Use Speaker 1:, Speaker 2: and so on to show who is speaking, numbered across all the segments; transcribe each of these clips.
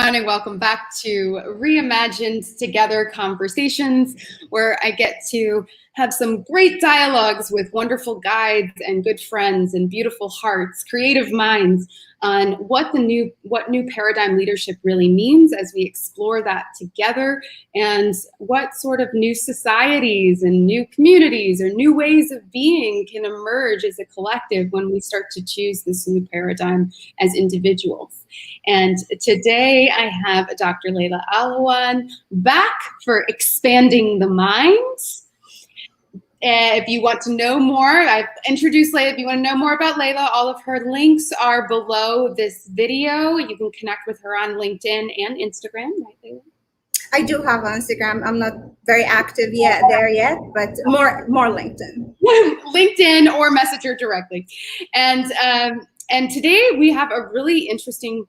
Speaker 1: everyone, and welcome back to Reimagined Together Conversations, where I get to have some great dialogues with wonderful guides and good friends and beautiful hearts, creative minds on what new paradigm leadership really means as we explore that together, and what sort of new societies and new communities or new ways of being can emerge as a collective when we start to choose this new paradigm as individuals. And today I have Dr. Laila Al-Alwan back for Expanding the Mind. If you want to know more, I've introduced Laila. If you want to know more about Laila, all of her links are below this video. You can connect with her on LinkedIn and Instagram, right, Laila?
Speaker 2: I do have Instagram. I'm not very active yet, but more LinkedIn.
Speaker 1: LinkedIn or message her directly. And today we have a really interesting,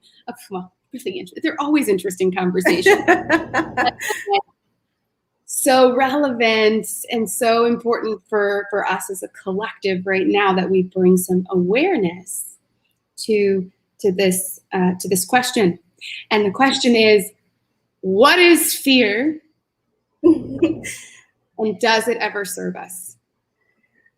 Speaker 1: they're always interesting conversations. So relevant and so important for us as a collective right now that we bring some awareness to this question. And the question is, what is fear? And does it ever serve us?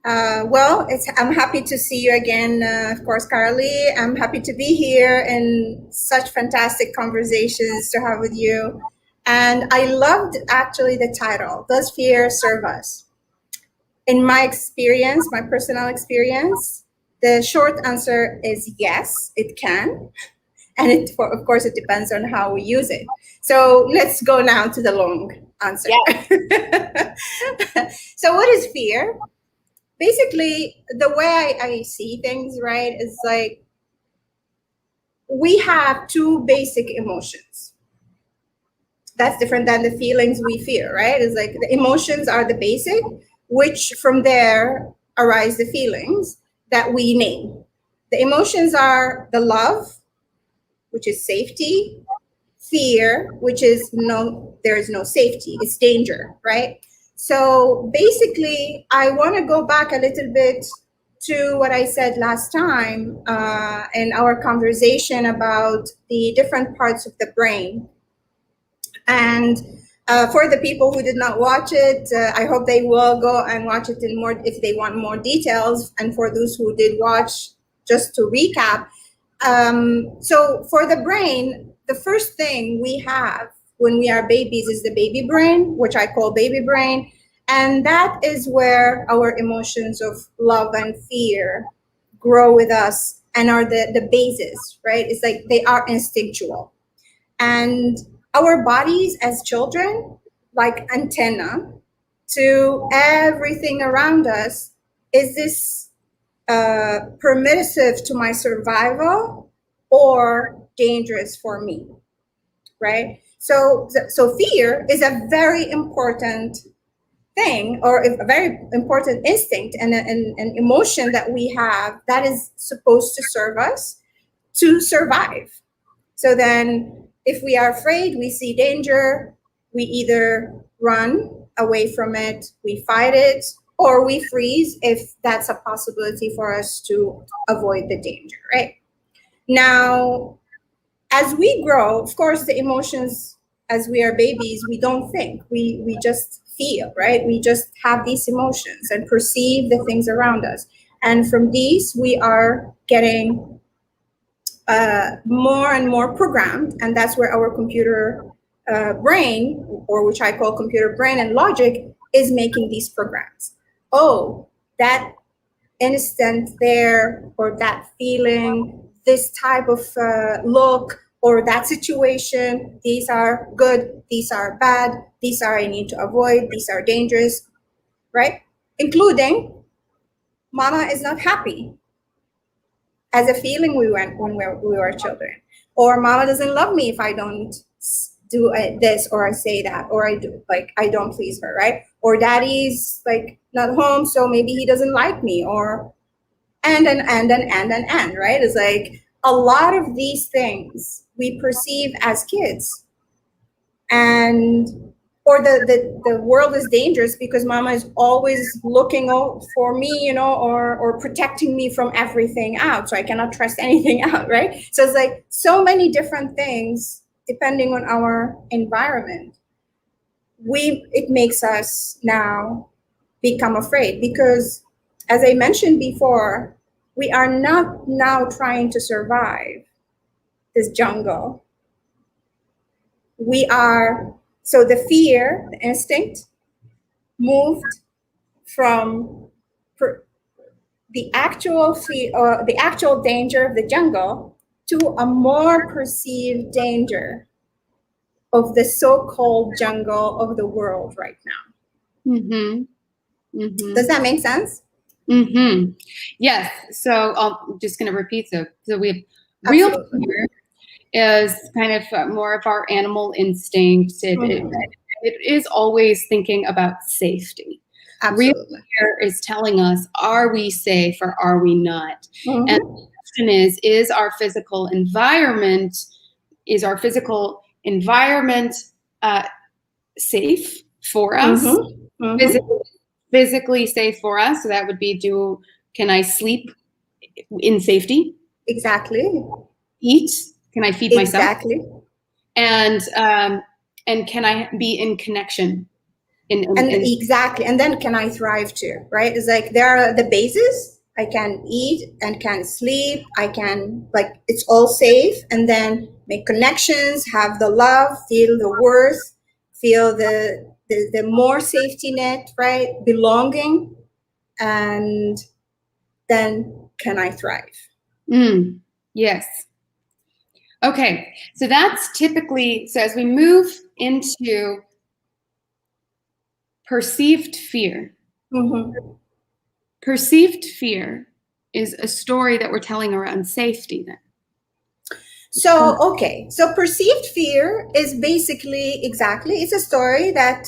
Speaker 2: I'm happy to see you again, of course, Carly. I'm happy to be here and such fantastic conversations to have with you. And I loved actually the title, Does Fear Serve Us? In my experience, my personal experience, the short answer is yes, it can. And of course, it depends on how we use it. So let's go now to the long answer.
Speaker 1: Yeah.
Speaker 2: So what is fear? Basically, the way I see things, right, is like we have two basic emotions. That's different than the feelings we feel, right? It's like the emotions are the basic, which from there arise the feelings that we name. The emotions are the love, which is safety, fear, which is there is no safety, it's danger, right? So basically, I want to go back a little bit to what I said last time in our conversation about the different parts of the brain. And for the people who did not watch it, I hope they will go and watch it in more if they want more details. And for those who did watch, just to recap. So for the brain, the first thing we have when we are babies is the baby brain, which I call baby brain. And that is where our emotions of love and fear grow with us and are the basis, right? It's like they are instinctual. And our bodies as children, like antenna to everything around us, is this permissive to my survival or dangerous for me, right? So fear is a very important thing, or a very important instinct and an emotion that we have that is supposed to serve us to survive. So then if we are afraid, we see danger, we either run away from it, we fight it, or we freeze if that's a possibility for us to avoid the danger, right? Now, as we grow, of course, the emotions, as we are babies, we don't think, we just feel, right? We just have these emotions and perceive the things around us. And from these, we are getting more and more programmed, and that's where our computer brain, or which I call computer brain and logic, is making these programs. Oh, that instant there, or that feeling, this type of look, or that situation, these are good, these are bad, these are I need to avoid, these are dangerous, right? Including mama is not happy as a feeling we went when we were children, or mama doesn't love me if I don't do this, or I say that, or I don't please her, right? Or daddy's like not home, so maybe he doesn't like me, or and, right? It's like a lot of these things we perceive as kids, and or the world is dangerous because mama is always looking out for me, you know, or protecting me from everything out, so I cannot trust anything out, right? So it's like so many different things depending on our environment, it makes us now become afraid, because as I mentioned before, we are not now trying to survive this jungle. So the fear, the instinct, moved from the actual fear or the actual danger of the jungle to a more perceived danger of the so-called jungle of the world right now.
Speaker 1: Mm-hmm. Mm-hmm.
Speaker 2: Does that make sense?
Speaker 1: Mm-hmm. Yes. So I'm just going to repeat. So we have real fear is kind of more of our animal instinct. It is always thinking about safety.
Speaker 2: Absolutely.
Speaker 1: Real fear is telling us, are we safe or are we not? And the question is our physical environment, safe for us? Physically safe for us? So that would be, can I sleep in safety?
Speaker 2: Exactly.
Speaker 1: Eat? Can I feed myself?
Speaker 2: Exactly.
Speaker 1: And can I be in connection?
Speaker 2: Exactly. And then can I thrive too, right? It's like there are the bases. I can eat and can sleep. I can, like, it's all safe. And then make connections, have the love, feel the worth, feel the more safety net, right? Belonging. And then can I thrive?
Speaker 1: Yes. Okay. So that's typically, so as we move into perceived fear, perceived fear is a story that we're telling around safety then.
Speaker 2: So, okay. So perceived fear is basically, it's a story that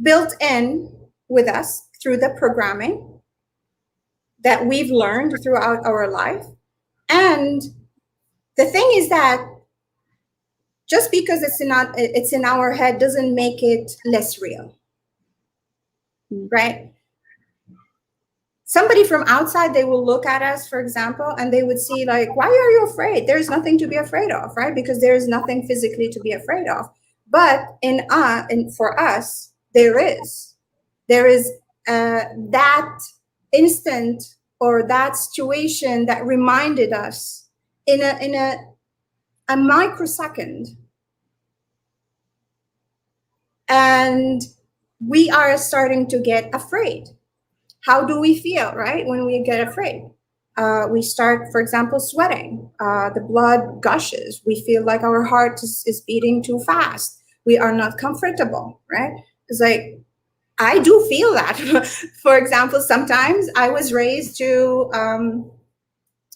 Speaker 2: built in with us through the programming that we've learned throughout our life. And the thing is that just because it's in our head doesn't make it less real, right? Somebody from outside, they will look at us, for example, and they would see, like, why are you afraid? There's nothing to be afraid of, right? Because there's nothing physically to be afraid of. But for us, there is that instant or that situation that reminded us in a microsecond, and we are starting to get afraid. How do we feel, right, when we get afraid? We start, for example, sweating. The blood gushes. We feel like our heart is beating too fast. We are not comfortable, right? It's like, I do feel that. For example, sometimes I was raised to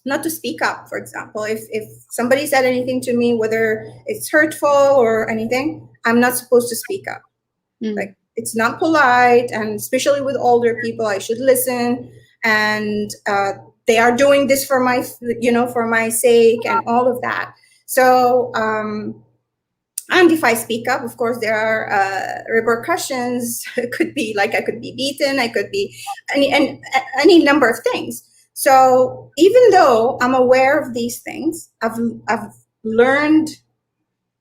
Speaker 2: not to speak up, for example. If somebody said anything to me, whether it's hurtful or anything, I'm not supposed to speak up. Like, it's not polite, and especially with older people, I should listen. And they are doing this for my sake and all of that. So, and if I speak up, of course, there are repercussions. It could be like I could be beaten. I could be any number of things. So even though I'm aware of these things, I've learned,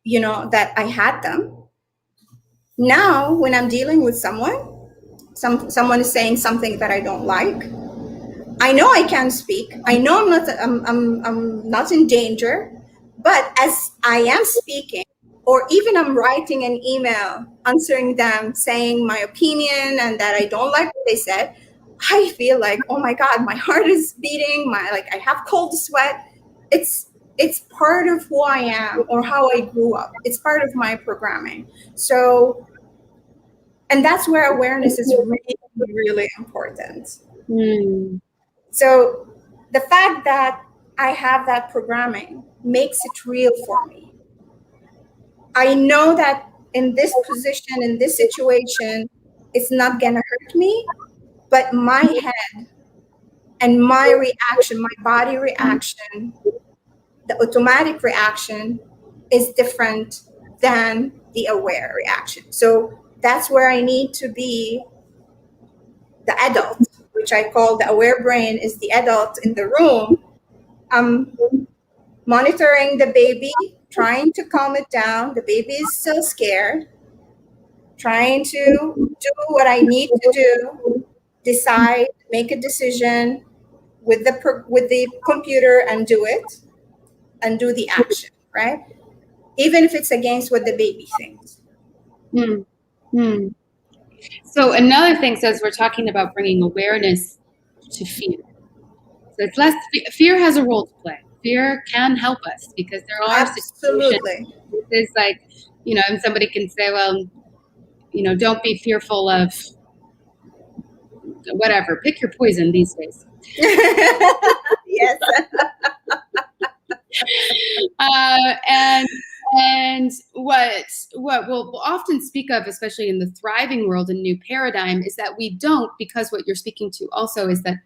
Speaker 2: that I had them. Now, when I'm dealing with someone is saying something that I don't like, I know I can speak. I know I'm not in danger, but as I am speaking, or even I'm writing an email answering them, saying my opinion and that I don't like what they said, I feel like, oh my God, my heart is beating. I have cold sweat. It's part of who I am or how I grew up. It's part of my programming. So, and that's where awareness is really, really important. So the fact that I have that programming makes it real for me. I know that in this position, in this situation, it's not going to hurt me, but my head and my reaction, my body reaction, the automatic reaction is different than the aware reaction. So that's where I need to be the adult, which I call the aware brain is the adult in the room. monitoring the baby, trying to calm it down. The baby is so scared, trying to do what I need to do, decide, make a decision with the computer and do it and do the action, right? Even if it's against what the baby thinks.
Speaker 1: Hmm. Hmm. So another thing says we're talking about bringing awareness to fear. So it's less fear has a role to play. Fear can help us because there are situations.
Speaker 2: Absolutely.
Speaker 1: It's like, and somebody can say, well, don't be fearful of whatever. Pick your poison these days.
Speaker 2: Yes.
Speaker 1: And what we'll often speak of, especially in the thriving world and new paradigm, is that we don't, because what you're speaking to also is that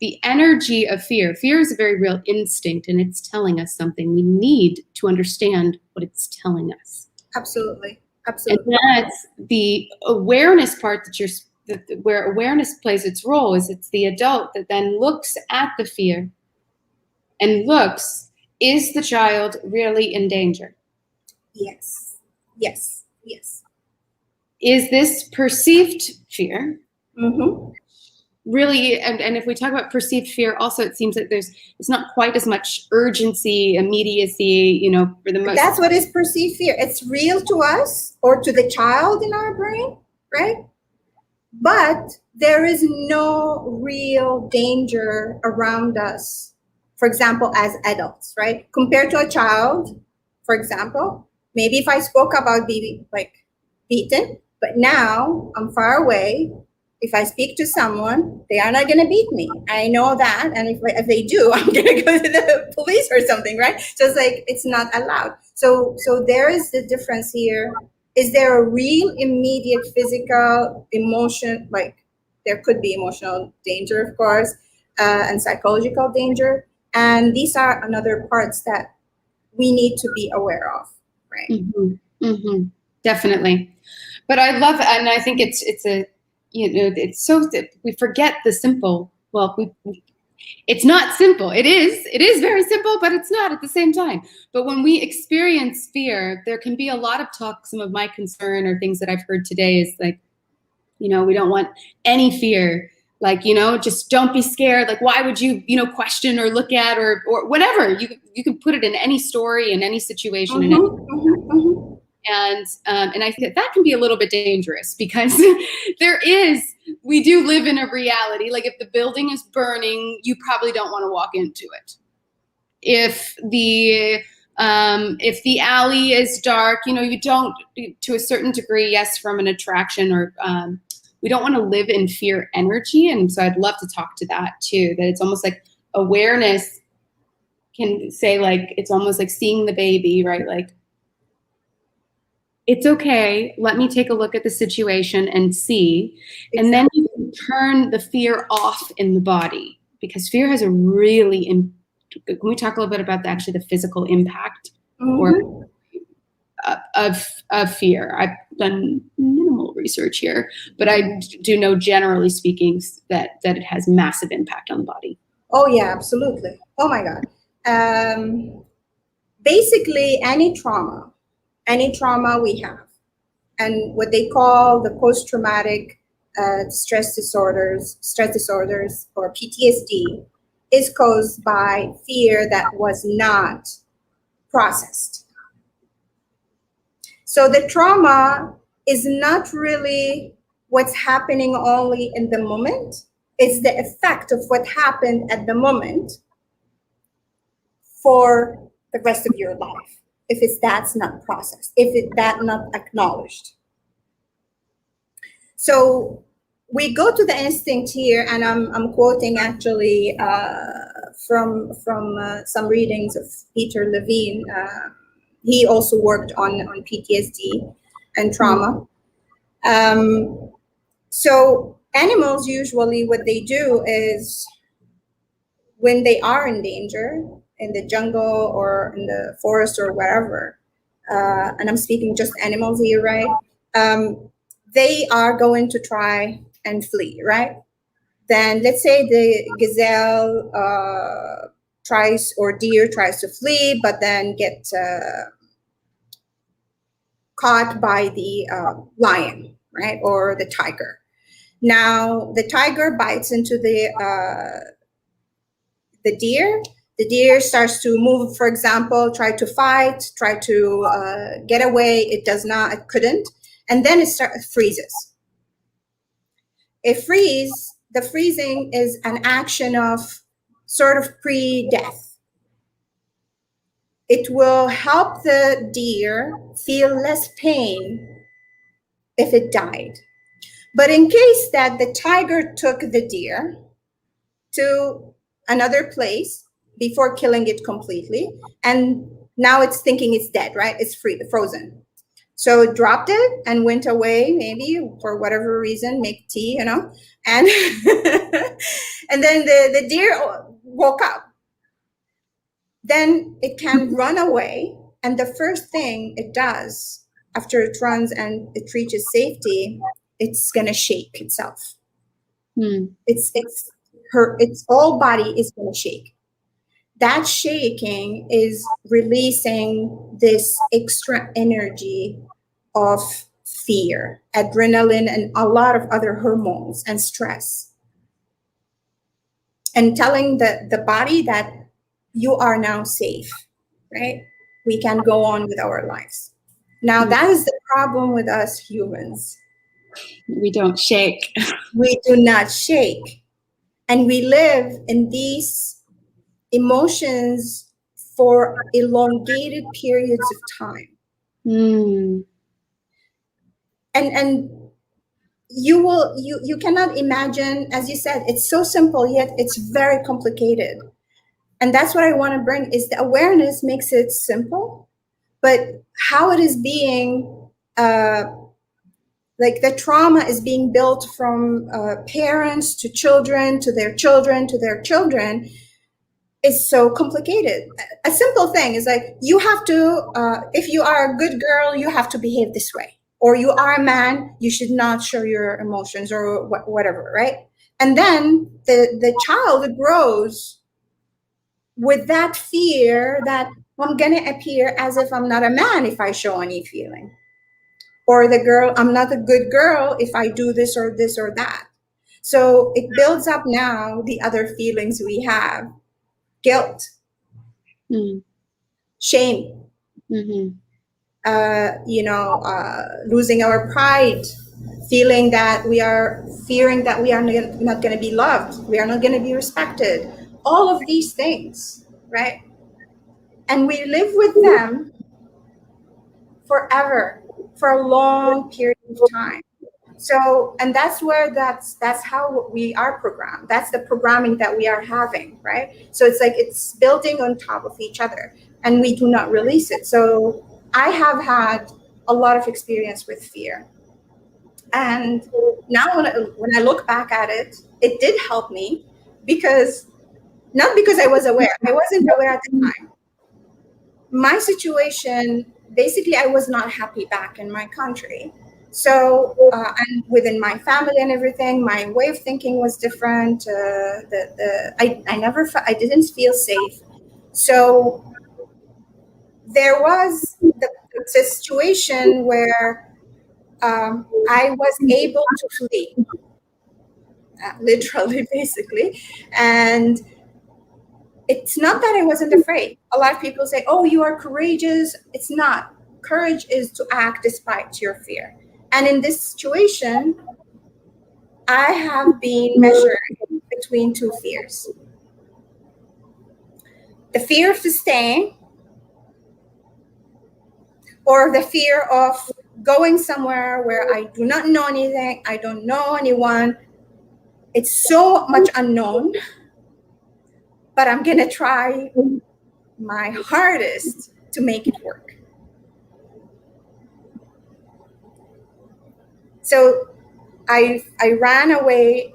Speaker 1: the energy of fear is a very real instinct, and it's telling us something. We need to understand what it's telling us.
Speaker 2: Absolutely. Absolutely.
Speaker 1: And that's the awareness part where awareness plays its role. Is it's the adult that then looks at the fear and looks, is the child really in danger?
Speaker 2: Yes. Yes. Yes.
Speaker 1: Is this perceived fear?
Speaker 2: Mm-hmm.
Speaker 1: Really, and if we talk about perceived fear, also it seems that it's not quite as much urgency, immediacy, for the most.
Speaker 2: That's what is perceived fear. It's real to us or to the child in our brain, right? But there is no real danger around us, for example, as adults, right? Compared to a child, for example, maybe if I spoke about being beaten, but now I'm far away. If I speak to someone, they are not going to beat me. I know that. And if they do, I'm going to go to the police or something, right? So it's like, it's not allowed. So there is the difference here. Is there a real immediate physical emotion? Like there could be emotional danger, of course, and psychological danger. And these are another parts that we need to be aware of, right?
Speaker 1: Mm-hmm. Mm-hmm. Definitely. But I love, and I think it's it's so that we forget the simple. Well, it's not simple. It is very simple, but it's not at the same time. But when we experience fear, there can be a lot of talk. Some of my concern or things that I've heard today is like, we don't want any fear. Like, just don't be scared. Like, why would you, question or look at or whatever? You can put it in any story, in any situation,
Speaker 2: Mm-hmm, mm-hmm, mm-hmm.
Speaker 1: And I think that can be a little bit dangerous because we do live in a reality. Like if the building is burning, you probably don't want to walk into it. If the alley is dark, you don't, to a certain degree, yes, from an attraction or we don't want to live in fear energy. And so I'd love to talk to that too, that it's almost like awareness can say, like, it's almost like seeing the baby, right? Like, it's okay. Let me take a look at the situation and see. Exactly. And then you can turn the fear off in the body because fear has a really, can we talk a little bit about actually the physical impact or of fear? I've done minimal research here, but I do know generally speaking that it has massive impact on the body.
Speaker 2: Oh yeah, absolutely. Oh my God. Basically any trauma we have, and what they call the post-traumatic stress disorders or PTSD is caused by fear that was not processed. So the trauma is not really what's happening only in the moment. It's the effect of what happened at the moment for the rest of your life. If that's not processed, that's not acknowledged. So we go to the instinct here, and I'm quoting actually from some readings of Peter Levine. He also worked on PTSD and trauma. So animals usually what they do is when they are in danger, in the jungle or in the forest or wherever, and I'm speaking just animals here, right? They are going to try and flee, right? Then let's say the gazelle deer tries to flee, but then get caught by the lion, right, or the tiger. Now the tiger bites into the deer. The deer starts to move, for example, try to fight, try to get away. It does not, it couldn't. And then it freezes. The freezing is an action of sort of pre-death. It will help the deer feel less pain if it died. But in case that the tiger took the deer to another place before killing it completely, and now it's thinking it's dead, right? It's frozen. So it dropped it and went away, maybe for whatever reason, make tea, and and then the deer woke up. Then it can run away, and the first thing it does after it runs and it reaches safety, it's gonna shake itself. Its whole body is gonna shake. That shaking is releasing this extra energy of fear, adrenaline, and a lot of other hormones and stress, and telling the body that you are now safe, right? We can go on with our lives. Now, that is the problem with us humans.
Speaker 1: We don't shake.
Speaker 2: We do not shake. And we live in these emotions for elongated periods of time. And you cannot imagine, as you said, it's so simple, yet it's very complicated. And that's what I want to bring, is the awareness makes it simple, but how it is being, like the trauma is being built from parents to children, to their children, to their children, is so complicated. A simple thing is like, you have to, if you are a good girl, you have to behave this way. Or you are a man, you should not show your emotions, or whatever, right? And then the child grows with that fear that I'm gonna appear as if I'm not a man if I show any feeling. Or the girl, I'm not a good girl if I do this or that. So it builds up now the other feelings we have: guilt, shame, losing our pride, fearing that we are not going to be loved, we are not going to be respected, all of these things, right? And we live with them forever, for a long period of time. So, and that's how we are programmed. That's the programming that we are having, right? So it's like it's building on top of each other, and we do not release it. So I have had a lot of experience with fear. And now when I look back at it, it did help me, because not because I was aware. I wasn't aware at the time. My situation, basically, I was not happy back in my country. So, and within my family and everything, my way of thinking was different. I didn't feel safe. So there was the situation where I was able to flee, literally, basically. And it's not that I wasn't afraid. A lot of people say, oh, you are courageous. It's not. Courage is to act despite your fear. And in this situation, I have been measuring between two fears. The fear of staying, or the fear of going somewhere where I do not know anything, I don't know anyone. It's so much unknown, but I'm going to try my hardest to make it work. So I ran away.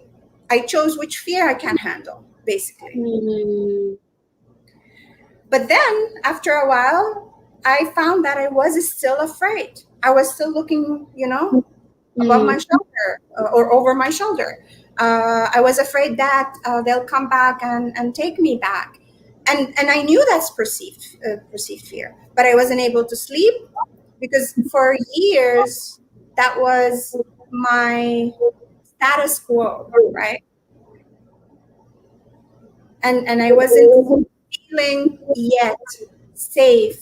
Speaker 2: I chose which fear I can handle, basically. But then after a while, I found that I was still afraid. I was still looking, above my shoulder or over my shoulder. I was afraid that they'll come back and take me back. and I knew that's perceived fear, but I wasn't able to sleep because for years that was my status quo, right? And I wasn't feeling yet safe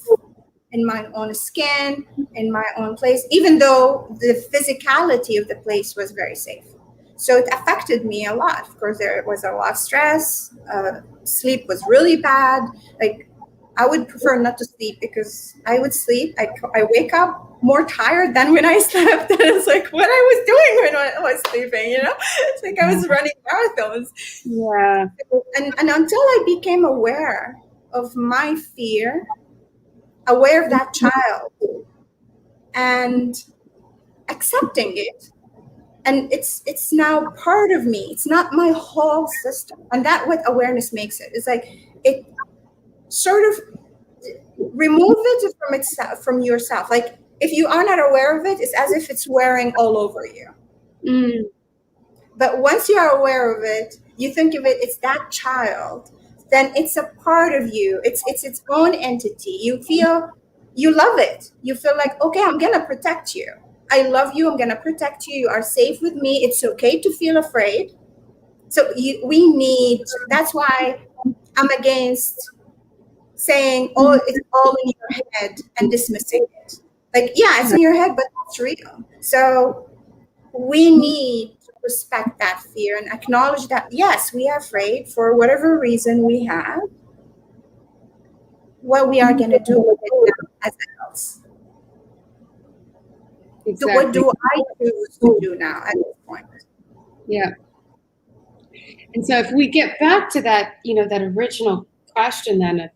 Speaker 2: in my own skin, in my own place, even though the physicality of the place was very safe. So it affected me a lot. Of course, there was a lot of stress. Sleep was really bad. Like, I would prefer not to sleep because I would sleep. I wake up more tired than when I slept. And it's like what I was doing when I was sleeping, you know? It's like I was running marathons.
Speaker 1: Yeah.
Speaker 2: And until I became aware of my fear, aware of that child, and accepting it, and it's now part of me. It's not my whole system, and that what awareness makes it. It's like it sort of remove it from itself, from yourself. Like if you are not aware of it, it's as if it's wearing all over you. But once you are aware of it, you think of it, it's that child, then it's a part of you. It's its own entity. You feel, you love it. You feel like, okay, I'm going to protect you. I love you. I'm going to protect you. You are safe with me. It's okay to feel afraid. So we need, that's why I'm against saying, oh, it's all in your head and dismissing it. Like, yeah, it's in your head, but it's real. So we need to respect that fear and acknowledge that, yes, we are afraid for whatever reason we have. What we are going to do with it now as adults.
Speaker 1: Exactly.
Speaker 2: So what do I choose to do now at this point?
Speaker 1: Yeah. And so if we get back to that, you know, that original question then of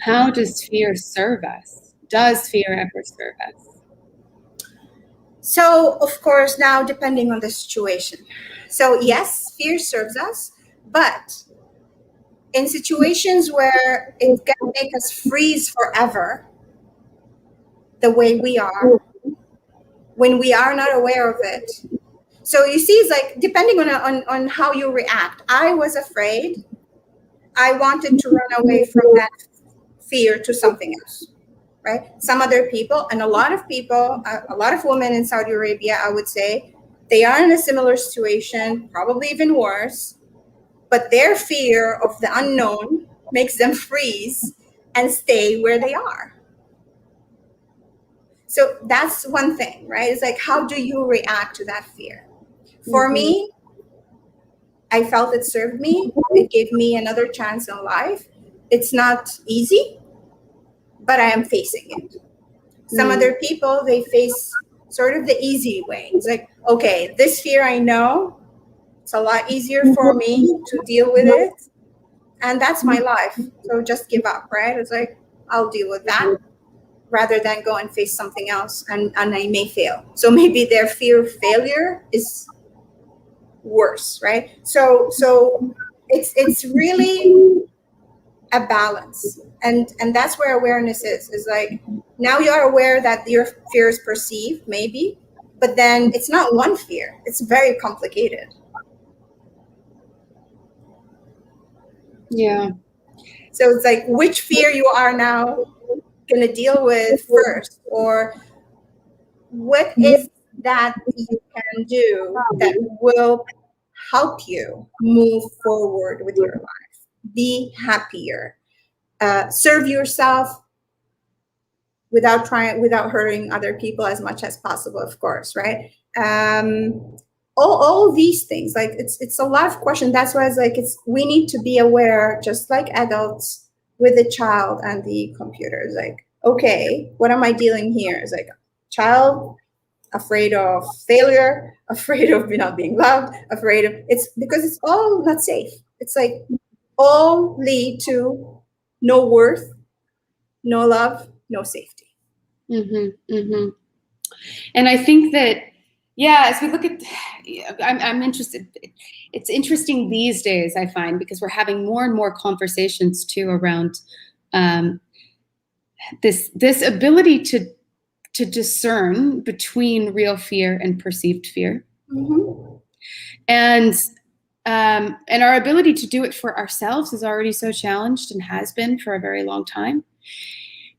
Speaker 1: how does fear serve us? Does fear ever serve us?
Speaker 2: So, of course, now depending on the situation. So, yes, fear serves us, but in situations where it can make us freeze forever, the way we are, when we are not aware of it. So you see, it's like depending on how you react. I was afraid. I wanted to run away from that fear to something else, right? Some other people, and a lot of people, a lot of women in Saudi Arabia, I would say, they are in a similar situation, probably even worse, but their fear of the unknown makes them freeze and stay where they are. So that's one thing, right? It's like, how do you react to that fear? For me, I felt it served me. It gave me another chance in life. It's not easy, but I am facing it. Some other people, they face sort of the easy way. It's like, okay, this fear I know, it's a lot easier for me to deal with it. And that's my life. So just give up, right? It's like, I'll deal with that rather than go and face something else and I may fail. So maybe their fear of failure is worse, right? So it's really a balance. And that's where awareness is like, now you are aware that your fear is perceived, maybe, but then it's not one fear. It's very complicated.
Speaker 1: Yeah.
Speaker 2: So it's like, which fear you are now going to deal with first, or what is that you can do that will help you move forward with your life, be happier, serve yourself without hurting other people as much as possible, of course, right? All these things, like it's a lot of questions. That's why it's like we need to be aware, just like adults with the child and the computer. It's like, okay, what am I dealing here? It's like child afraid of failure, afraid of not being loved, afraid of it's because it's all not safe. It's like all lead to no worth, no love, no safety.
Speaker 1: And I think that, yeah, as we look at, I'm interested. It's interesting these days, I find, because we're having more and more conversations too around this ability to discern between real fear and perceived fear. And and our ability to do it for ourselves is already so challenged and has been for a very long time.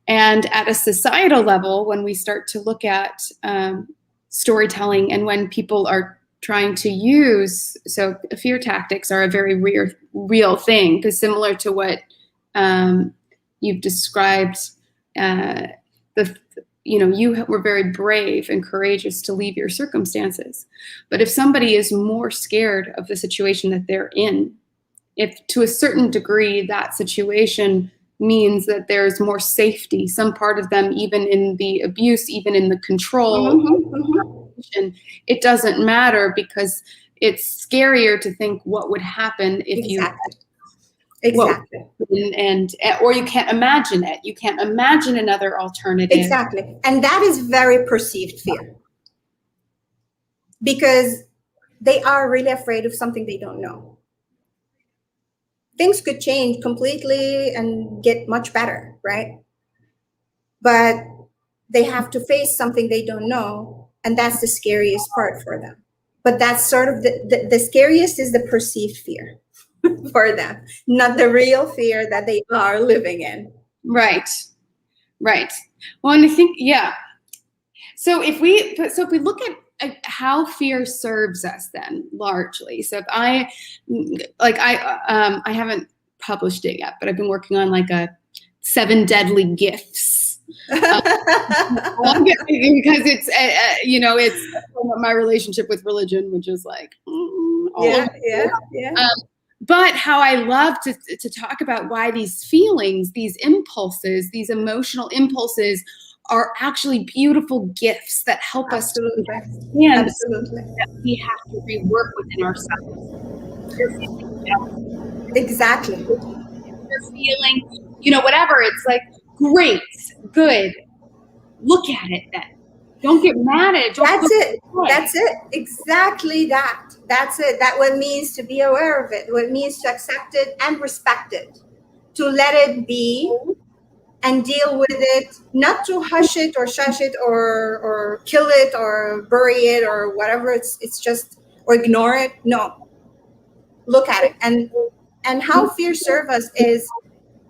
Speaker 1: And at a societal level, when we start to look at storytelling, and when people are trying to use, so fear tactics are a very real thing, because similar to what you've described, you were very brave and courageous to leave your circumstances. But if somebody is more scared of the situation that they're in, if to a certain degree that situation means that there's more safety, some part of them, even in the abuse, even in the control, it doesn't matter, because it's scarier to think what would happen if
Speaker 2: Exactly.
Speaker 1: or you can't imagine it. You can't imagine another alternative.
Speaker 2: Exactly. And that is very perceived fear, because they are really afraid of something they don't know. Things could change completely and get much better, right? But they have to face something they don't know, and that's the scariest part for them. But that's sort of the scariest is the perceived fear for them, not the real fear that they are living in.
Speaker 1: Right. Well, and I think, yeah. So if we look at how fear serves us, then largely. So if I haven't published it yet, but I've been working on like a 7 deadly gifts. Because it's it's my relationship with religion, which is like but how I love to talk about why these feelings, these impulses, these emotional impulses are actually beautiful gifts that help us to understand that we have to rework within ourselves.
Speaker 2: Exactly.
Speaker 1: You're feeling, whatever. It's like, great, good. Look at it then. Don't get mad at it.
Speaker 2: That's it. Exactly that. That's it. That's what it means to be aware of it. What it means to accept it and respect it. To let it be and deal with it. Not to hush it or shush it or kill it or bury it or whatever. It's just, or ignore it. No. Look at it. And how fear serves us is,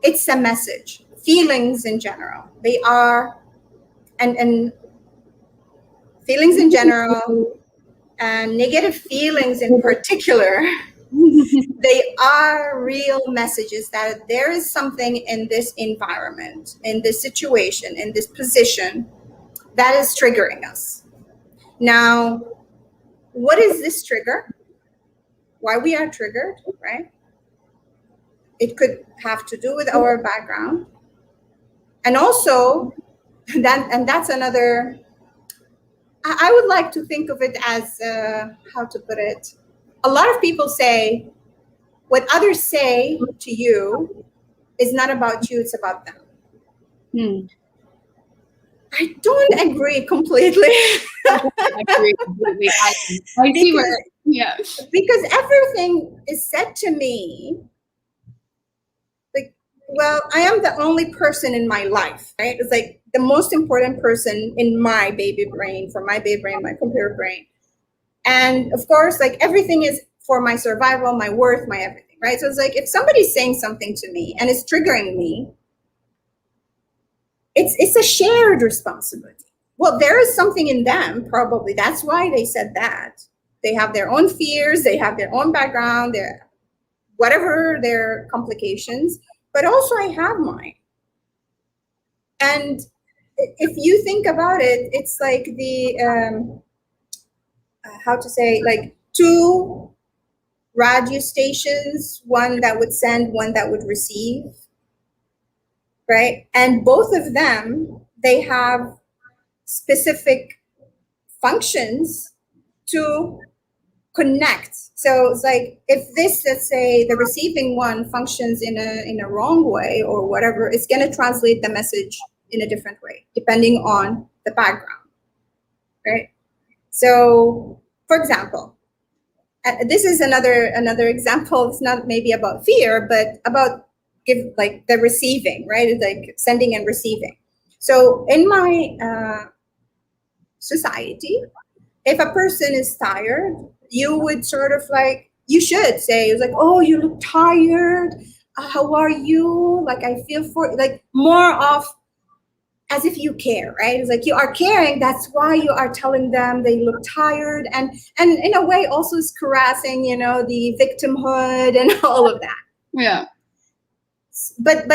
Speaker 2: it's a message. Feelings in general. They are, and feelings in general, and negative feelings in particular, they are real messages that there is something in this environment, in this situation, in this position that is triggering us. Now, what is this trigger? Why we are triggered, right? It could have to do with our background. And also, that's another, I would like to think of it as, how to put it? A lot of people say, what others say to you is not about you, it's about them. I don't agree completely.
Speaker 1: I agree completely. I see where,
Speaker 2: because everything is said to me, like, well, I am the only person in my life, right? It's like the most important person in my baby brain, for my baby brain, my computer brain. And of course, like, everything is for my survival, my worth, my everything, right? So it's like, if somebody's saying something to me and it's triggering me, it's a shared responsibility. Well, there is something in them, probably. That's why they said that. They have their own fears, they have their own background, whatever their complications, but also I have mine. And if you think about it, it's like the, how to say, like 2 radio stations, one that would send, one that would receive, right? And both of them, they have specific functions to connect. So it's like, if this, let's say, the receiving one functions in a wrong way or whatever, it's going to translate the message in a different way, depending on the background, right? So, for example, this is another example. It's not maybe about fear, but about the receiving, right? It's like sending and receiving. So in my society, if a person is tired, you would sort of like, you should say, it's like, oh, you look tired. How are you? Like, I feel for, like, more of as if you care, right? It's like you are caring. That's why you are telling them they look tired. And in a way also is caressing, the victimhood and all of that.
Speaker 1: Yeah.
Speaker 2: But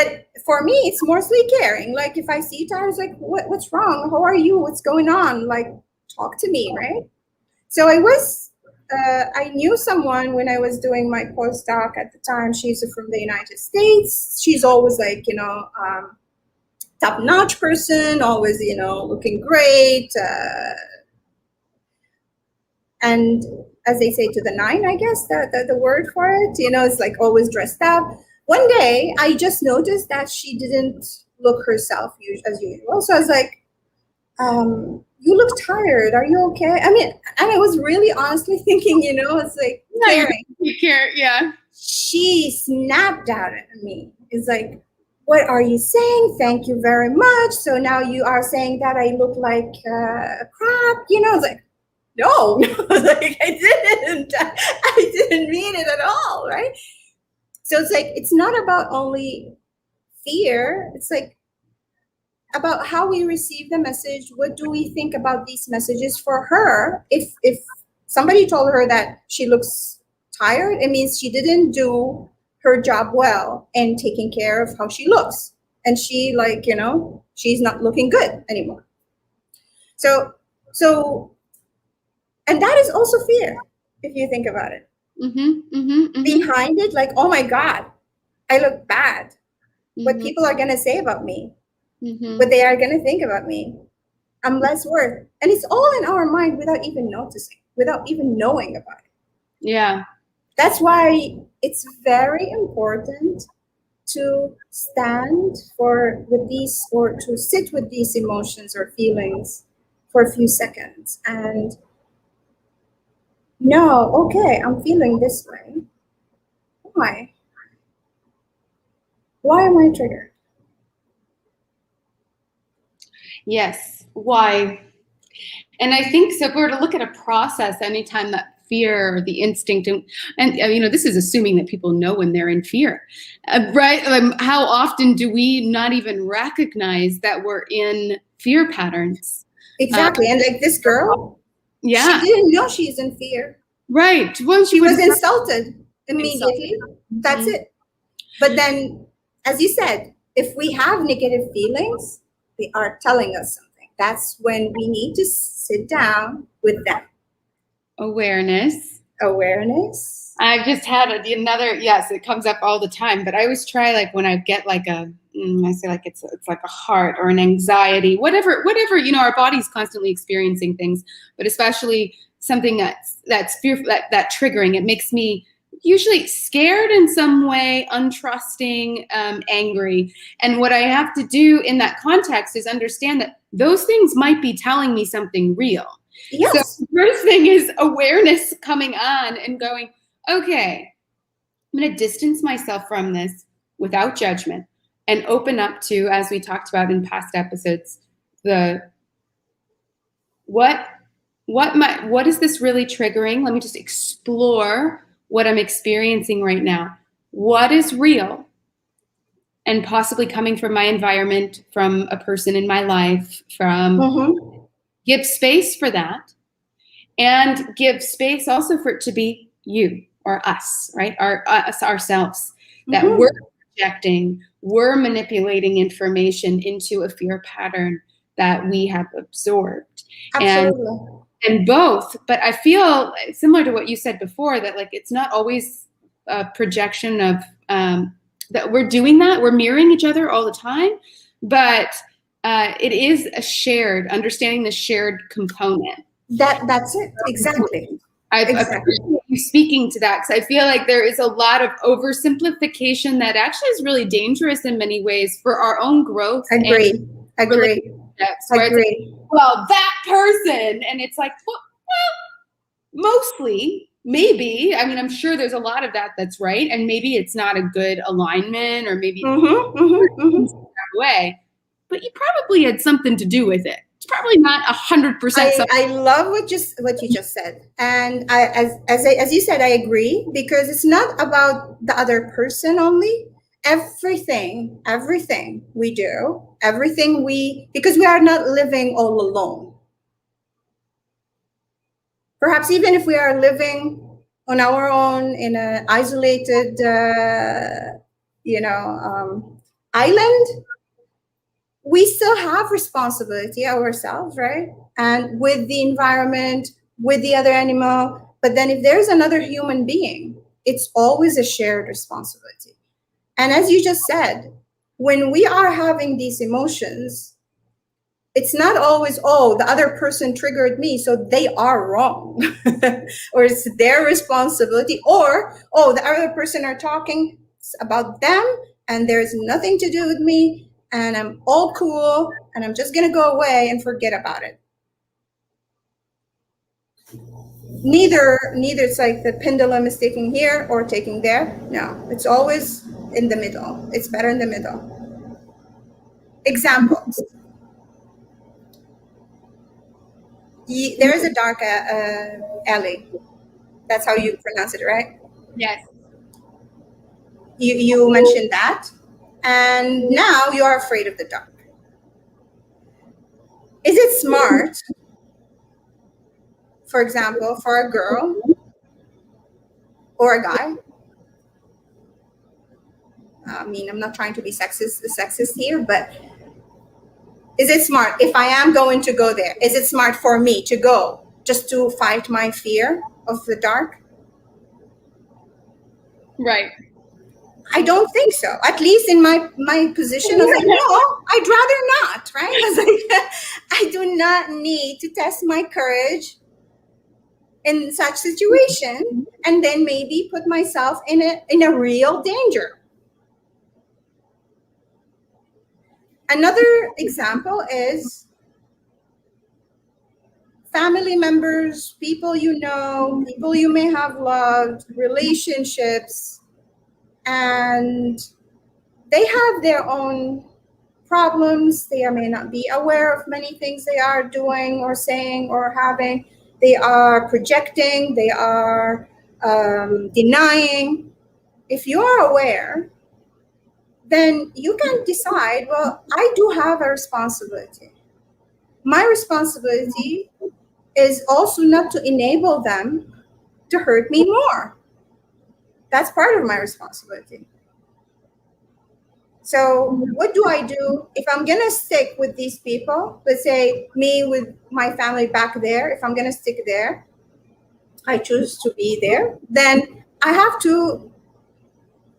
Speaker 2: for me, it's mostly caring. Like if I see you tired, it's like, what's wrong? How are you? What's going on? Like, talk to me, right? So I knew someone when I was doing my postdoc at the time. She's from the United States. She's always like, top-notch person, always, looking great. And as they say, to the nine, I guess, the word for it, it's like always dressed up. One day, I just noticed that she didn't look herself as usual. So I was like, you look tired. Are you okay? I mean, and I was really honestly thinking, it's like, caring.
Speaker 1: You care, yeah.
Speaker 2: She snapped out at me. It's like, what are you saying? Thank you very much. So now you are saying that I look like crap. It's like, no, like I didn't mean it at all, right? So it's like, it's not about only fear. It's like about how we receive the message. What do we think about these messages for her? If somebody told her that she looks tired, it means she didn't do her job well and taking care of how she looks. And she she's not looking good anymore. So, and that is also fear, if you think about it. Behind it, like, oh my God, I look bad. What people are going to say about me, what they are going to think about me. I'm less worth. And it's all in our mind without even noticing, without even knowing about it.
Speaker 1: Yeah.
Speaker 2: That's why it's very important to stand with these, or to sit with these emotions or feelings for a few seconds and know, okay, I'm feeling this way. Why? Why am I triggered?
Speaker 1: Yes. Why? And I think so. If we were to look at a process, anytime that fear or the instinct, and this is assuming that people know when they're in fear, right? How often do we not even recognize that we're in fear patterns?
Speaker 2: Exactly. And like this girl,
Speaker 1: yeah,
Speaker 2: she didn't know she's in fear.
Speaker 1: Right. Well,
Speaker 2: she was insulted immediately. That's it. But then, as you said, if we have negative feelings, they are telling us something. That's when we need to sit down with them.
Speaker 1: Awareness. I've just had another, yes, it comes up all the time, but I always try, like, when I get like I say like it's like a heart or an anxiety, whatever, our body's constantly experiencing things, but especially something that's fearful, that triggering, it makes me usually scared in some way, untrusting, angry. And what I have to do in that context is understand that those things might be telling me something real.
Speaker 2: Yes.
Speaker 1: So the first thing is awareness coming on and going, okay, I'm going to distance myself from this without judgment and open up to, as we talked about in past episodes, what is this really triggering? Let me just explore what I'm experiencing right now. What is real? And possibly coming from my environment, from a person in my life, give space for that, and give space also for it to be you or us, right? Ourselves, that we're projecting, we're manipulating information into a fear pattern that we have absorbed.
Speaker 2: Absolutely.
Speaker 1: And both, but I feel similar to what you said before, that like it's not always a projection of that we're doing that, we're mirroring each other all the time, but it is a shared understanding, the shared component.
Speaker 2: That's it. Exactly.
Speaker 1: I appreciate you speaking to that, because I feel like there is a lot of oversimplification that actually is really dangerous in many ways for our own growth.
Speaker 2: Agree.
Speaker 1: Well, that person, and it's like, well, mostly, maybe. I mean, I'm sure there's a lot of that's right, and maybe it's not a good alignment, or maybe that way. But you probably had something to do with it probably not 100%.
Speaker 2: I love what you just said, and as you said, I agree, because it's not about the other person only. Everything we do, because we are not living all alone. Perhaps even if we are living on our own in an isolated, island, we still have responsibility ourselves, right? And with the environment, with the other animal. But then if there's another human being, it's always a shared responsibility. And as you just said, when we are having these emotions, it's not always, oh, the other person triggered me, so they are wrong, or it's their responsibility, or, oh, the other person are talking about them and there's nothing to do with me, and I'm all cool, and I'm just going to go away and forget about it. Neither it's like the pendulum is taking here or taking there. No, it's always in the middle. It's better in the middle. Examples. There is a dark alley. That's how you pronounce it, right?
Speaker 1: Yes.
Speaker 2: You mentioned that. And now you are afraid of the dark. Is it smart, for example, for a girl or a guy? I mean, I'm not trying to be sexist here, but is it smart if I am going to go there? Is it smart for me to go just to fight my fear of the dark?
Speaker 1: Right.
Speaker 2: I don't think so. At least in my position, I was like, no, I'd rather not, right? I was like, I do not need to test my courage in such situation and then maybe put myself in a real danger. Another example is family members, people you know, people you may have loved, relationships, and they have their own problems. They may not be aware of many things they are doing or saying or having. They are projecting, they are denying. If you are aware, then you can decide, well, I do have a responsibility. My responsibility is also not to enable them to hurt me more. That's part of my responsibility. So what do I do if I'm going to stick with these people? Let's say me with my family back there. If I'm going to stick there, I choose to be there. Then I have to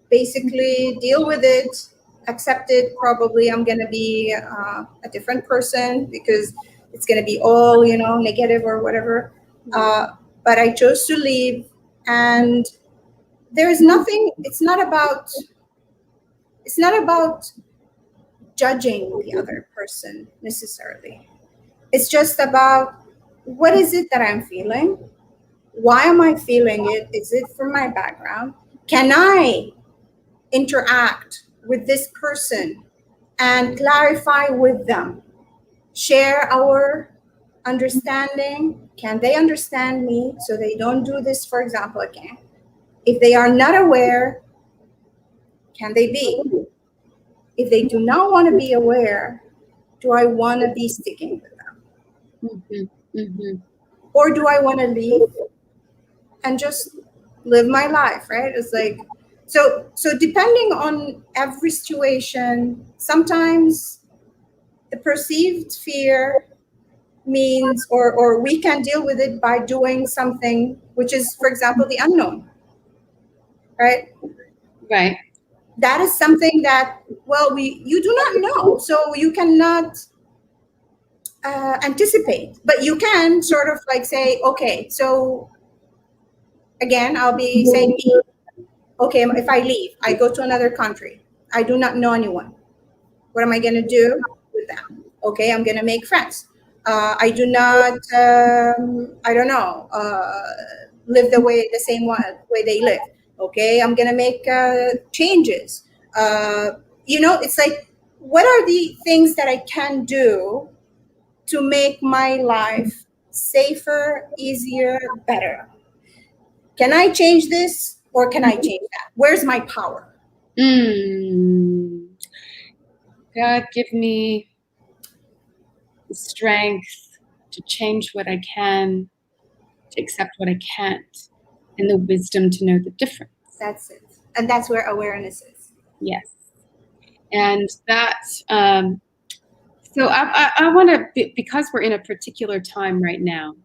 Speaker 2: basically deal with it, accept it. Probably I'm going to be a different person because it's going to be all, negative or whatever. But I chose to leave, and there is nothing, it's not about judging the other person necessarily. It's just about, what is it that I'm feeling? Why am I feeling it? Is it from my background? Can I interact with this person and clarify with them? Share our understanding. Can they understand me so they don't do this, for example, again? If they are not aware, can they be? If they do not want to be aware, do I want to be sticking with them?
Speaker 1: Mm-hmm. Mm-hmm.
Speaker 2: Or do I want to leave and just live my life, right? It's like, so depending on every situation, sometimes the perceived fear means, or we can deal with it by doing something, which is, for example, the unknown, right?
Speaker 1: Right.
Speaker 2: That is something that, well, you do not know, so you cannot anticipate, but you can sort of like say, okay, so again, I'll be saying, okay, if I leave, I go to another country, I do not know anyone. What am I going to do with them? Okay, I'm going to make friends. I do not, I don't know, live the same way they live. Okay, I'm going to make changes. It's like, what are the things that I can do to make my life safer, easier, better? Can I change this or can I change that? Where's my power?
Speaker 1: God, give me the strength to change what I can, to accept what I can't, and the wisdom to know the difference.
Speaker 2: That's it. And that's where awareness is.
Speaker 1: Yes. And that, so I want to, because we're in a particular time right now,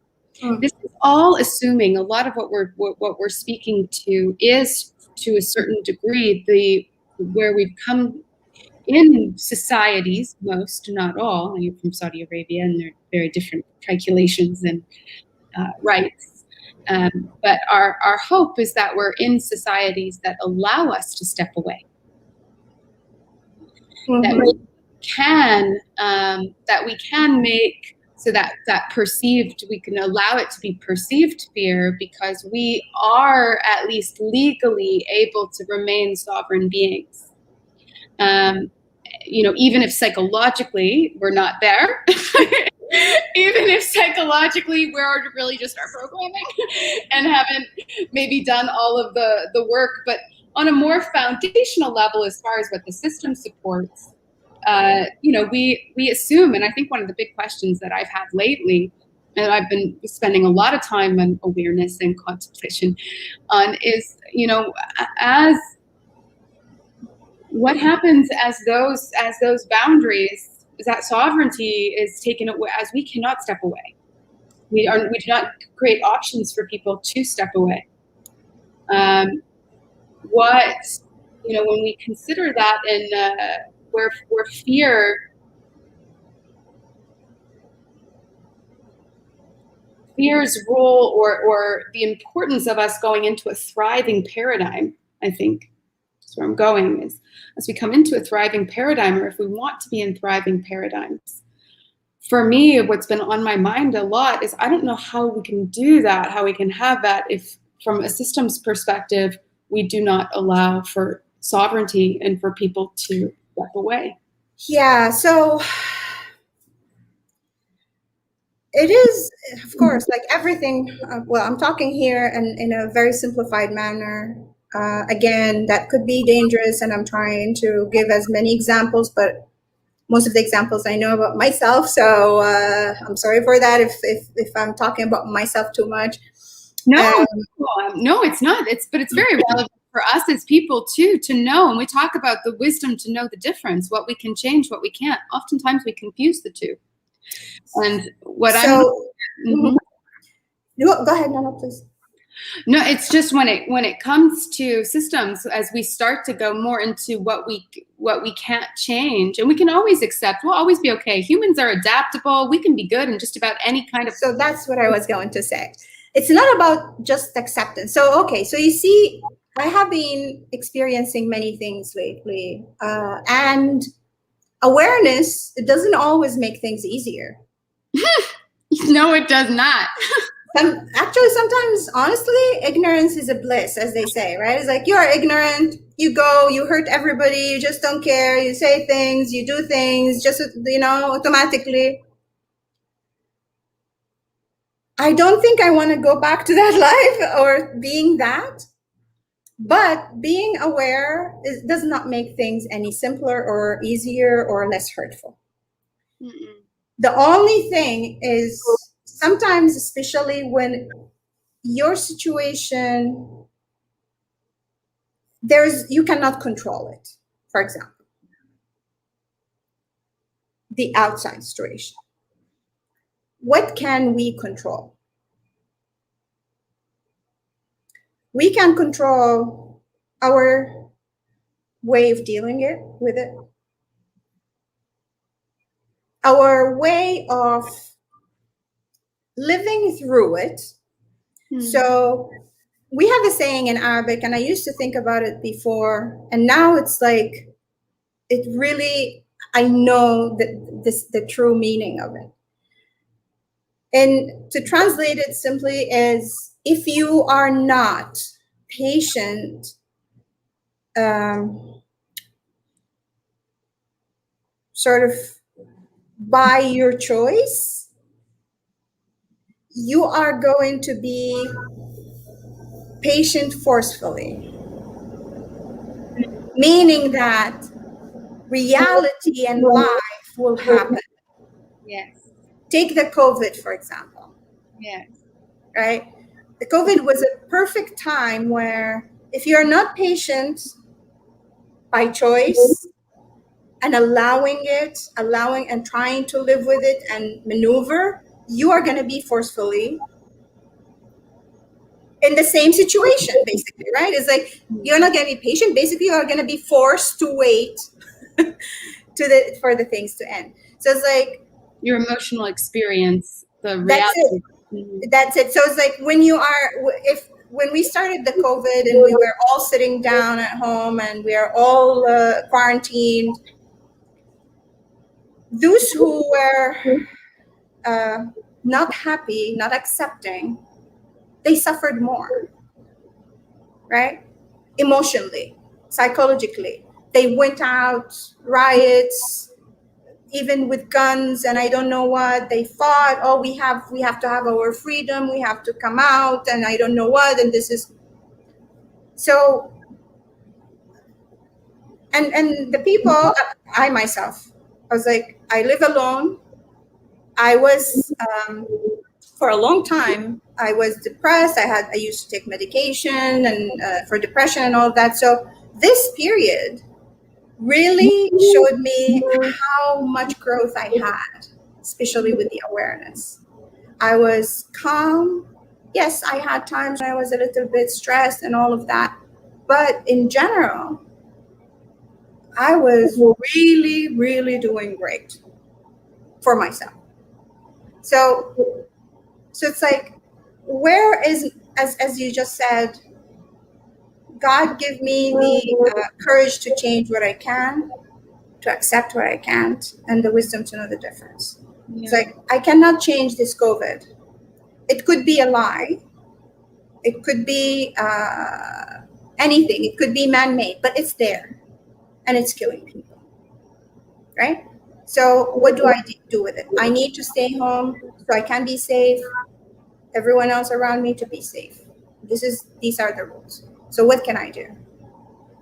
Speaker 1: this is all assuming a lot of what we're speaking to is, to a certain degree, where we've come in societies, most, not all. You're from Saudi Arabia, and they're very different calculations and rights. But our hope is that we're in societies that allow us to step away. That we can make so that perceived, we can allow it to be perceived fear, because we are at least legally able to remain sovereign beings. Even if psychologically we're not there, even if psychologically we're really just our programming and haven't maybe done all of the work, but on a more foundational level, as far as what the system supports, we assume, and I think one of the big questions that I've had lately, and I've been spending a lot of time on awareness and contemplation on, is, as what happens as those boundaries, is that sovereignty is taken away, as we cannot step away. We do not create options for people to step away. When we consider that, and where fear's role, or the importance of us going into a thriving paradigm, I think that's where I'm going, is as we come into a thriving paradigm, or if we want to be in thriving paradigms. For me, what's been on my mind a lot is, I don't know how we can do that, how we can have that, if from a systems perspective, we do not allow for sovereignty and for people to step away.
Speaker 2: Yeah, so it is, of course, like everything. Well, I'm talking here and in a very simplified manner. Again, that could be dangerous, and I'm trying to give as many examples, but most of the examples I know about myself. So I'm sorry for that if I'm talking about myself too much.
Speaker 1: No, it's not. But it's very relevant for us as people too, to know. And we talk about the wisdom to know the difference, what we can change, what we can't. Oftentimes we confuse the two. And what
Speaker 2: Go ahead, Nana, please.
Speaker 1: No, it's just when it comes to systems, as we start to go more into what we can't change, and we can always accept, we'll always be okay. Humans are adaptable. We can be good in just about any kind of.
Speaker 2: So that's what I was going to say. It's not about just acceptance. So, okay. So you see, I have been experiencing many things lately, and awareness, it doesn't always make things easier.
Speaker 1: No, it does not.
Speaker 2: Actually, sometimes, honestly, ignorance is a bliss, as they say, right? It's like, you are ignorant, you go, you hurt everybody, you just don't care, you say things, you do things, just, automatically. I don't think I want to go back to that life or being that. But being aware does not make things any simpler or easier or less hurtful. Mm-mm. The only thing is, sometimes, especially when your situation, you cannot control it. For example, the outside situation. What can we control? We can control our way of dealing with it, our way of living through it. So we have a saying in Arabic, and I used to think about it before, and now it's like, it really, I know the true meaning of it. And to translate it simply is, if you are not patient, sort of by your choice, you are going to be patient forcefully, meaning that reality and life will happen.
Speaker 1: Yes.
Speaker 2: Take the COVID, for example.
Speaker 1: Yes.
Speaker 2: Right? The COVID was a perfect time where if you're not patient by choice and allowing and trying to live with it and maneuver, you are going to be forcefully in the same situation, basically, right? It's like you're not going to be patient. Basically, you're going to be forced to wait for the things to end. So it's like
Speaker 1: your emotional experience, the
Speaker 2: that's
Speaker 1: reality.
Speaker 2: it. That's it. So it's like when we started the COVID and we were all sitting down at home and we are all quarantined, those who were not happy, not accepting, they suffered more, right? Emotionally, psychologically. They went out, riots, even with guns and I don't know what. They fought, oh, we have to have our freedom, we have to come out, and I don't know what, and this is so. And the people, I myself, I was like, I live alone. I was for a long time, I was depressed. I used to take medication and for depression and all of that. So this period really showed me how much growth I had, especially with the awareness. I was calm. Yes, I had times when I was a little bit stressed and all of that. But in general, I was really, really doing great for myself. So it's like, where is, as you just said, God give me the courage to change what I can, to accept what I can't, and the wisdom to know the difference. Yeah. It's like, I cannot change this COVID. It could be a lie. It could be anything. It could be man-made, but it's there, and it's killing people, right? So what do I do with it? I need to stay home so I can be safe. Everyone else around me to be safe. These are the rules. So what can I do?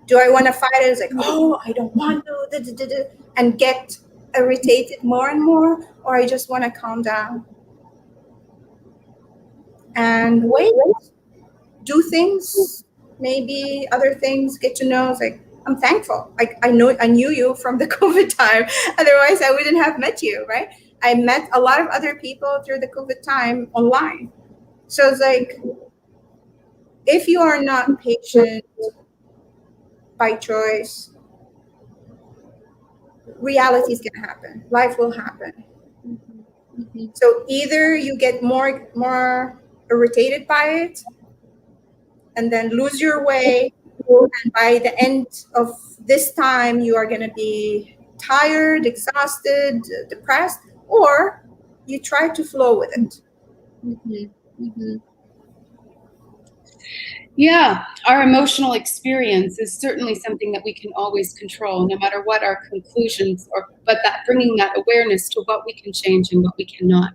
Speaker 2: Do I want to fight it? It's like, oh, I don't want to, and get irritated more and more, or I just want to calm down and wait, do things, maybe other things, get to know. It's like, I'm thankful. I knew you from the COVID time. Otherwise, I wouldn't have met you, right? I met a lot of other people through the COVID time online. So it's like, if you are not patient by choice, reality is going to happen. Life will happen. Mm-hmm. So either you get more irritated by it and then lose your way, and by the end of this time, you are going to be tired, exhausted, depressed, or you try to flow with it. Mm-hmm. Mm-hmm.
Speaker 1: Yeah, our emotional experience is certainly something that we can always control, no matter what our conclusions are, but that bringing that awareness to what we can change and what we cannot,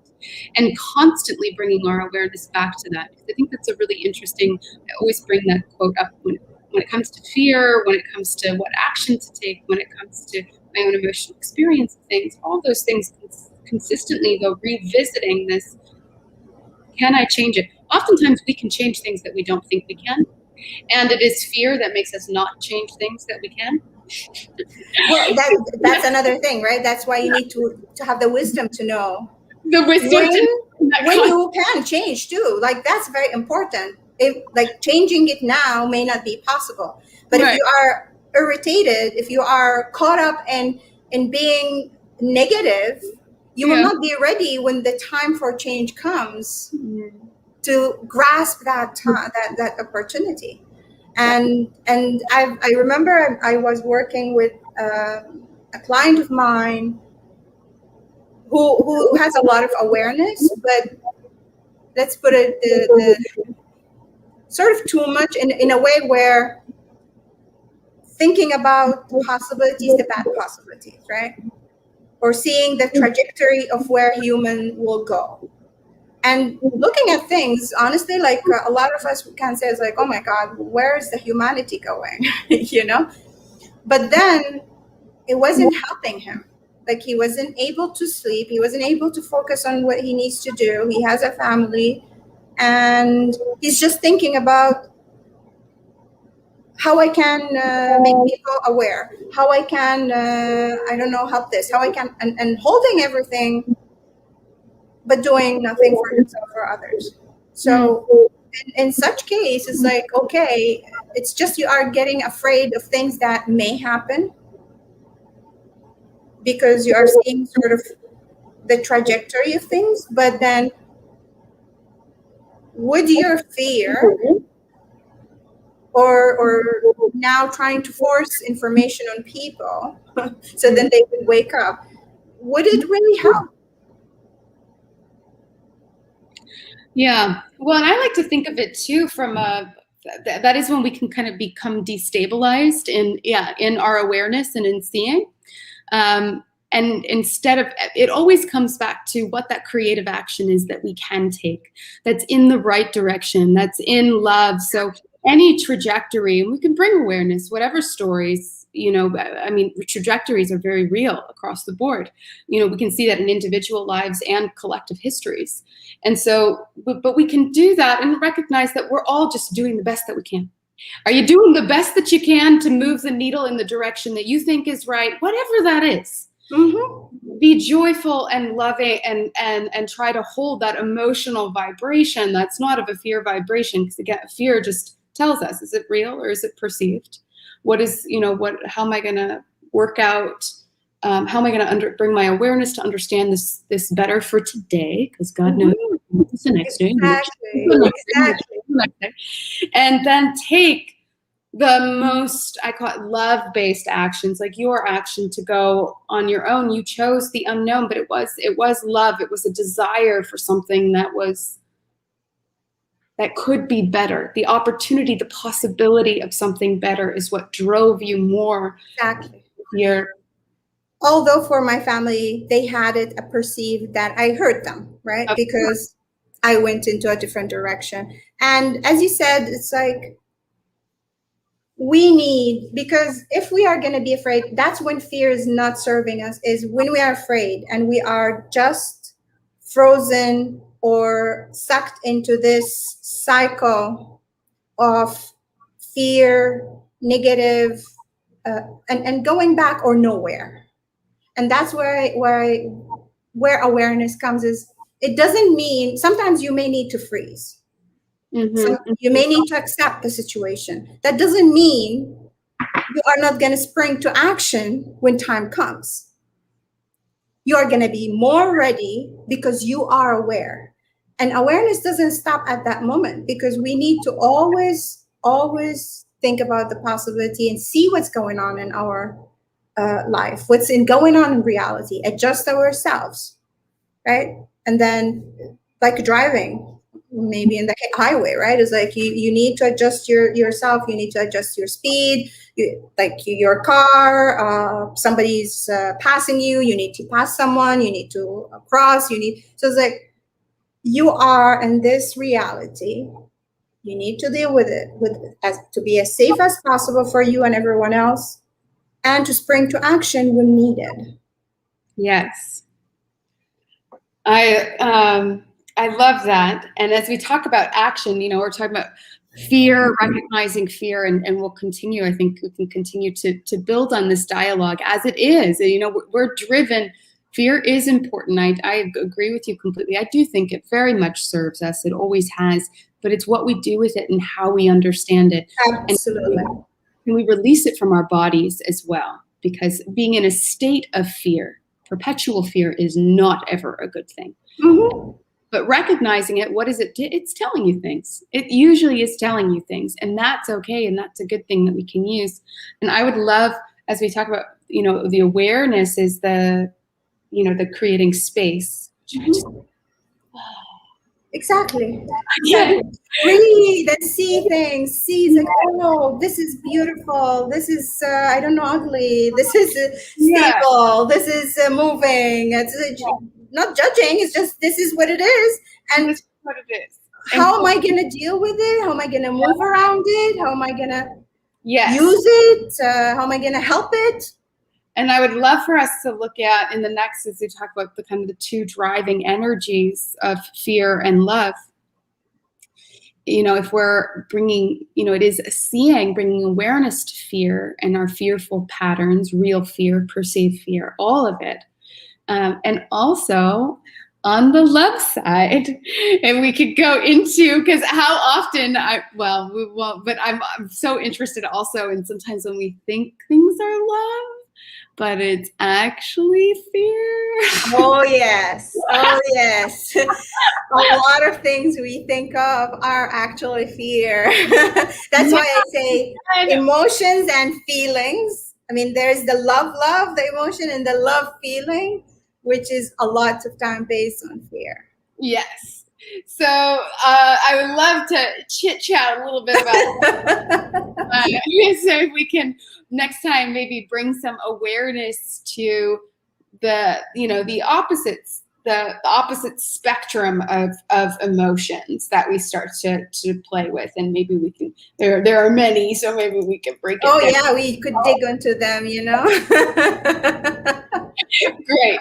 Speaker 1: and constantly bringing our awareness back to that. Because I think that's a really interesting, I always bring that quote up when it comes to fear, when it comes to what action to take, when it comes to my own emotional experience of things, all those things consistently, though, revisiting this, can I change it? Oftentimes we can change things that we don't think we can. And it is fear that makes us not change things that we can.
Speaker 2: Well, that's another thing, right? That's why you need to have the wisdom to know
Speaker 1: the wisdom
Speaker 2: when you can change too. Like, that's very important. If like changing it now may not be possible, but right. If you are irritated, if you are caught up in being negative, you will not be ready when the time for change comes to grasp that time, that opportunity. And I remember I was working with a client of mine who has a lot of awareness, but let's put it the sort of too much in a way where thinking about possibilities, the bad possibilities, right? or seeing the trajectory of where human will go. And looking at things, honestly, like a lot of us can say, is like, oh my God, where is the humanity going? You know? But then it wasn't helping him. Like he wasn't able to sleep. He wasn't able to focus on what he needs to do. He has a family and he's just thinking about how I can make people aware, how I can, I don't know, help this, how I can, and holding everything, but doing nothing for himself or others. So in such case, it's like, okay, it's just you are getting afraid of things that may happen because you are seeing sort of the trajectory of things, but then would your fear or now trying to force information on people so then they would wake up, would it really help?
Speaker 1: Yeah. Well, and I like to think of it too from that is when we can kind of become destabilized in our awareness and in seeing. And instead of, it always comes back to what that creative action is that we can take, that's in the right direction, that's in love. So any trajectory, and we can bring awareness, whatever stories, you know, I mean, trajectories are very real across the board. You know, we can see that in individual lives and collective histories. And so, but we can do that and recognize that we're all just doing the best that we can. Are you doing the best that you can to move the needle in the direction that you think is right, whatever that is? Mm-hmm. Be joyful and loving and try to hold that emotional vibration that's not of a fear vibration, because again, fear just tells us, is it real or is it perceived? What is, you know, how am I going to work out? How am I going to bring my awareness to understand this better for today? Because God knows it's the next day. Exactly. And then take the most, I call it love-based actions, like your action to go on your own. You chose the unknown, but it was love. It was a desire for something that could be better. The opportunity, the possibility of something better is what drove you more.
Speaker 2: Exactly.
Speaker 1: Here.
Speaker 2: Although for my family, they had it perceived that I hurt them, right? Okay. Because I went into a different direction. And as you said, it's like, we need, because if we are going to be afraid, that's when fear is not serving us, is when we are afraid and we are just frozen or sucked into this cycle of fear, negative, and going back or nowhere. And that's where awareness comes. Is it doesn't mean, sometimes you may need to freeze. Mm-hmm. So you may need to accept the situation. That doesn't mean you are not going to spring to action when time comes. You are going to be more ready because you are aware. And awareness doesn't stop at that moment, because we need to always think about the possibility and see what's going on in our life, what's going on in reality, adjust ourselves, right? And then, like driving, maybe in the highway, right? It's like you need to adjust yourself. You need to adjust your speed. Your car, somebody's passing you. You need to pass someone. You need to cross. So it's like you are in this reality. You need to deal with it to be as safe as possible for you and everyone else, and to spring to action when needed.
Speaker 1: Yes. I love that. And as we talk about action, you know, we're talking about fear, recognizing fear, and we'll continue. I think we can continue to build on this dialogue as it is. You know, we're driven. Fear is important. I agree with you completely. I do think it very much serves us. It always has. But it's what we do with it and how we understand it.
Speaker 2: Absolutely.
Speaker 1: And we release it from our bodies as well. Because being in a state of fear, perpetual fear, is not ever a good thing. Mm-hmm. But recognizing it, what is it? It's telling you things. It usually is telling you things, and that's okay, and that's a good thing that we can use. And I would love, as we talk about, you know, the awareness is the creating space.
Speaker 2: Mm-hmm. Exactly.
Speaker 1: Yeah.
Speaker 2: Breathe and see things. See, like, oh, this is beautiful. This is, I don't know, ugly. This is
Speaker 1: Yeah.
Speaker 2: stable. This is moving. It's not judging. It's just, this is what it is. And
Speaker 1: This is what it is. And
Speaker 2: how am I going to deal with it? How am I going to move around it? How am I going to
Speaker 1: yes.
Speaker 2: use it? How am I going to help it?
Speaker 1: And I would love for us to look at in the next, as we talk about the kind of the two driving energies of fear and love. You know, if we're bringing, you know, it is seeing, bringing awareness to fear and our fearful patterns, real fear, perceived fear, all of it. And also on the love side, and we could go into, because how often we won't, but I'm so interested also in sometimes when we think things are love, but it's actually fear.
Speaker 2: Oh, yes. Oh, yes. A lot of things we think of are actually fear. That's why I say emotions and feelings. I mean, there's the love, the emotion, and the love feeling, which is a lot of time based on fear.
Speaker 1: Yes. So I would love to chit chat a little bit about so if we can next time maybe bring some awareness to the, you know, the opposites, the opposite spectrum of emotions that we start to play with, and maybe we can, there are many, so maybe we can break it
Speaker 2: down.
Speaker 1: Yeah,
Speaker 2: we could dig into them, you know.
Speaker 1: Great.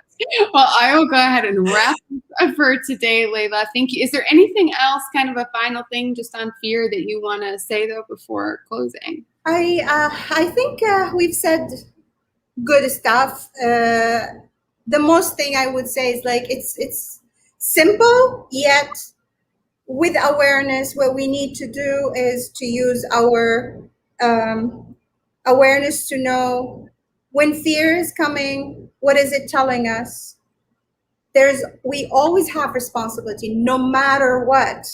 Speaker 1: Well, I will go ahead and wrap up for today, Laila. Thank you. Is there anything else, kind of a final thing just on fear that you want to say though before closing?
Speaker 2: I think we've said good stuff. The most thing I would say is like it's simple, yet with awareness, what we need to do is to use our awareness to know when fear is coming, what is it telling us? We always have responsibility, no matter what.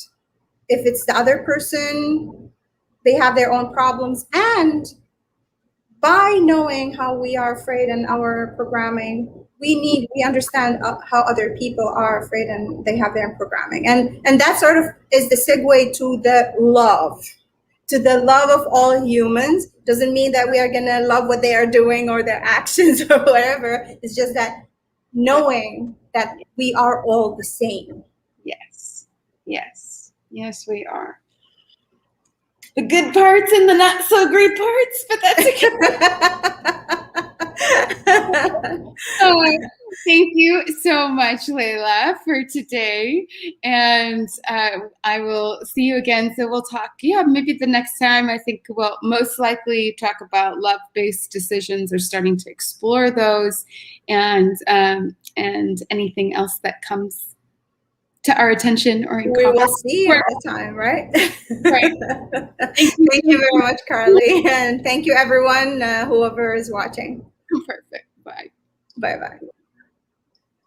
Speaker 2: If it's the other person, they have their own problems, and by knowing how we are afraid and our programming, we understand how other people are afraid and they have their programming, and that sort of is the segue to the love of all humans. Doesn't mean that we are gonna love what they are doing or their actions or whatever. It's just that knowing that we are all the same.
Speaker 1: Yes, yes, yes, we are. The good parts and the not so great parts, but that's okay. Thank you so much, Laila, for today. And I will see you again. So we'll talk, maybe the next time. I think we'll most likely talk about love-based decisions, or starting to explore those, and anything else that comes to our attention or in
Speaker 2: we will see at the time, right?
Speaker 1: Right.
Speaker 2: Thank you very much, Carly, and thank you everyone, whoever is watching.
Speaker 1: Perfect. Bye.
Speaker 2: Bye-bye.